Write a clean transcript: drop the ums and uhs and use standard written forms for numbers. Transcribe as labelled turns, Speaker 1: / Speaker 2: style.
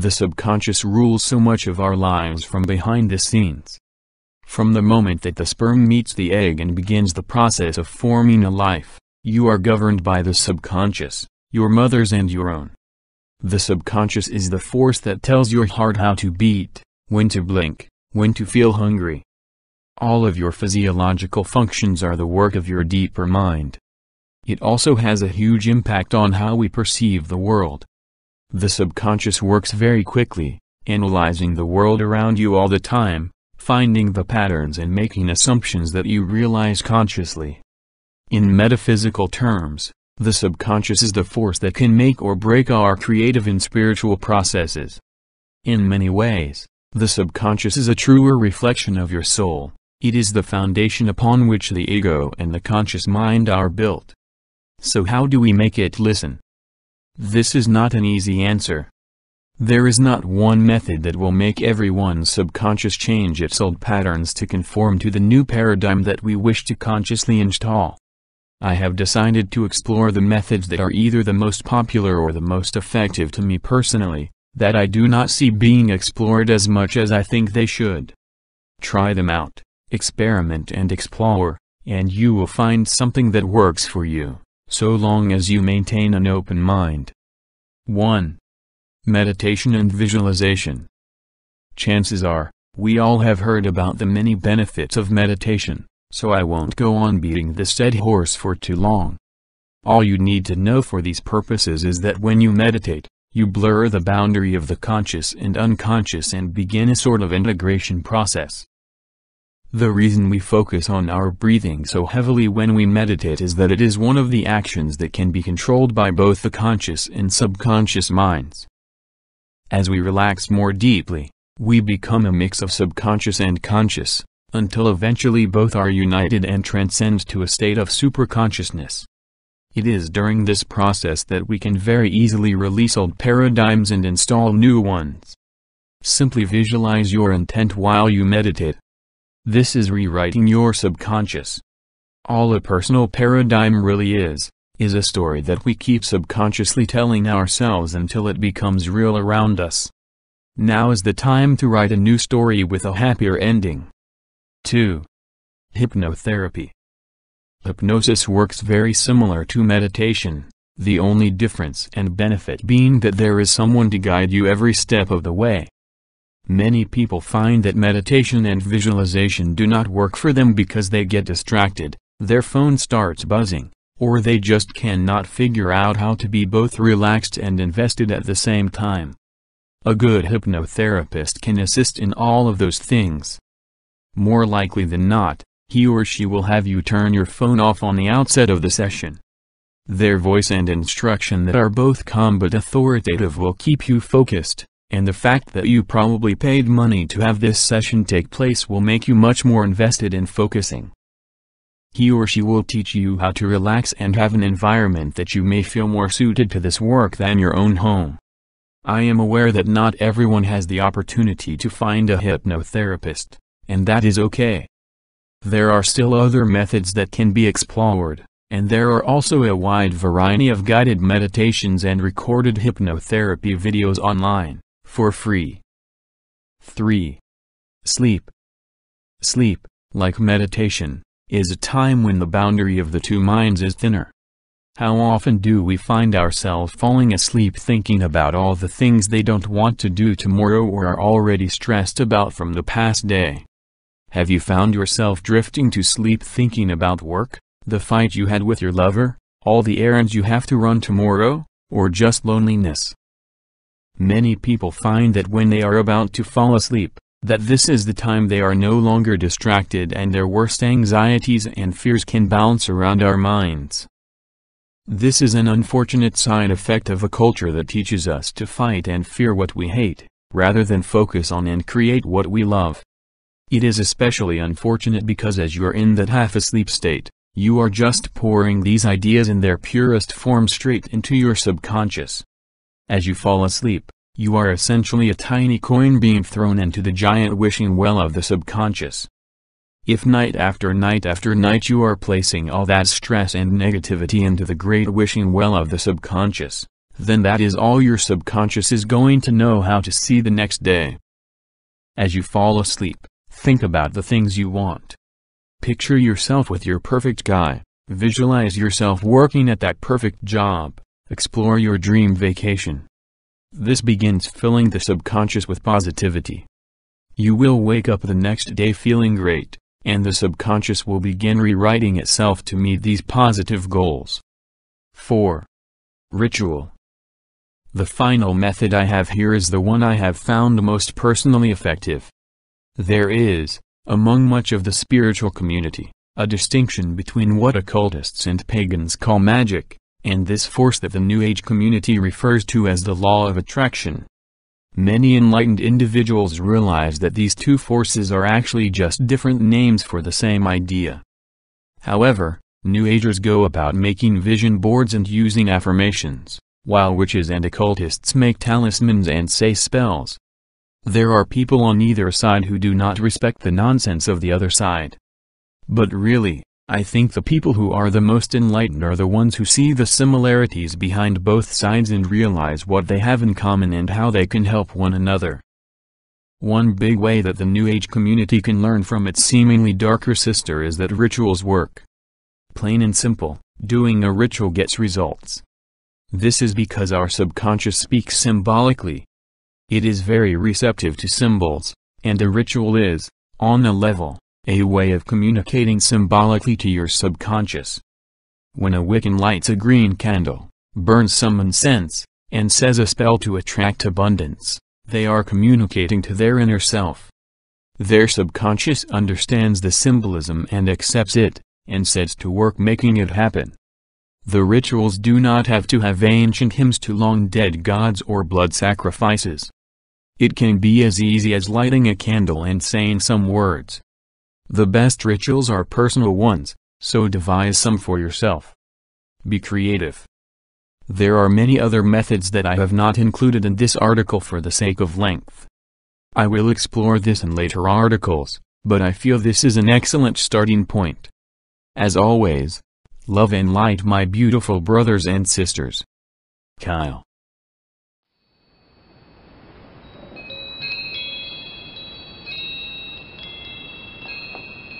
Speaker 1: The subconscious rules so much of our lives from behind the scenes. From the moment that the sperm meets the egg and begins the process of forming a life, you are governed by the subconscious, your mother's and your own. The subconscious is the force that tells your heart how to beat, when to blink, when to feel hungry. All of your physiological functions are the work of your deeper mind. It also has a huge impact on how we perceive the world. The subconscious works very quickly, analyzing the world around you all the time, finding the patterns and making assumptions that you realize consciously. In metaphysical terms, the subconscious is the force that can make or break our creative and spiritual processes. In many ways, the subconscious is a truer reflection of your soul. It is the foundation upon which the ego and the conscious mind are built. So how do we make it listen? This is not an easy answer. There is not one method that will make everyone's subconscious change its old patterns to conform to the new paradigm that we wish to consciously install. I have decided to explore the methods that are either the most popular or the most effective to me personally, that I do not see being explored as much as I think they should. Try them out, experiment and explore, and you will find something that works for you, so long as you maintain an open mind. 1. Meditation and visualization. Chances are, we all have heard about the many benefits of meditation, so I won't go on beating this dead horse for too long. All you need to know for these purposes is that when you meditate, you blur the boundary of the conscious and unconscious and begin a sort of integration process. The reason we focus on our breathing so heavily when we meditate is that it is one of the actions that can be controlled by both the conscious and subconscious minds. As we relax more deeply, we become a mix of subconscious and conscious, until eventually both are united and transcend to a state of superconsciousness. It is during this process that we can very easily release old paradigms and install new ones. Simply visualize your intent while you meditate. This is rewriting your subconscious. All a personal paradigm really is a story that we keep subconsciously telling ourselves until it becomes real around us. Now is the time to write a new story with a happier ending. 2. Hypnotherapy. Hypnosis works very similar to meditation, the only difference and benefit being that there is someone to guide you every step of the way. Many people find that meditation and visualization do not work for them because they get distracted, their phone starts buzzing, or they just cannot figure out how to be both relaxed and invested at the same time. A good hypnotherapist can assist in all of those things. More likely than not, he or she will have you turn your phone off on the outset of the session. Their voice and instruction that are both calm but authoritative will keep you focused, and the fact that you probably paid money to have this session take place will make you much more invested in focusing. He or she will teach you how to relax and have an environment that you may feel more suited to this work than your own home. I am aware that not everyone has the opportunity to find a hypnotherapist, and that is okay. There are still other methods that can be explored, and there are also a wide variety of guided meditations and recorded hypnotherapy videos online, for free. 3. Sleep. Sleep, like meditation, is a time when the boundary of the two minds is thinner. How often do we find ourselves falling asleep thinking about all the things they don't want to do tomorrow or are already stressed about from the past day? Have you found yourself drifting to sleep thinking about work, the fight you had with your lover, all the errands you have to run tomorrow, or just loneliness? Many people find that when they are about to fall asleep, that this is the time they are no longer distracted and their worst anxieties and fears can bounce around our minds. This is an unfortunate side effect of a culture that teaches us to fight and fear what we hate, rather than focus on and create what we love. It is especially unfortunate because as you are in that half-asleep state, you are just pouring these ideas in their purest form straight into your subconscious. As you fall asleep, you are essentially a tiny coin being thrown into the giant wishing well of the subconscious. If night after night you are placing all that stress and negativity into the great wishing well of the subconscious, then that is all your subconscious is going to know how to see the next day. As you fall asleep, think about the things you want. Picture yourself with your perfect guy, visualize yourself working at that perfect job, explore your dream vacation. This begins filling the subconscious with positivity. You will wake up the next day feeling great, and the subconscious will begin rewriting itself to meet these positive goals. 4. Ritual. The final method I have here is the one I have found most personally effective. There is, among much of the spiritual community, a distinction between what occultists and pagans call magic, and this force that the New Age community refers to as the law of attraction. Many enlightened individuals realize that these two forces are actually just different names for the same idea. However, New Agers go about making vision boards and using affirmations, while witches and occultists make talismans and say spells. There are people on either side who do not respect the nonsense of the other side. But really, I think the people who are the most enlightened are the ones who see the similarities behind both sides and realize what they have in common and how they can help one another. One big way that the New Age community can learn from its seemingly darker sister is that rituals work. Plain and simple, doing a ritual gets results. This is because our subconscious speaks symbolically. It is very receptive to symbols, and a ritual is, on a level, a way of communicating symbolically to your subconscious. When a Wiccan lights a green candle, burns some incense, and says a spell to attract abundance, they are communicating to their inner self. Their subconscious understands the symbolism and accepts it, and sets to work making it happen. The rituals do not have to have ancient hymns to long-dead gods or blood sacrifices. It can be as easy as lighting a candle and saying some words. The best rituals are personal ones, so devise some for yourself. Be creative. There are many other methods that I have not included in this article for the sake of length. I will explore this in later articles, but I feel this is an excellent starting point. As always, love and light my beautiful brothers and sisters. Kyle.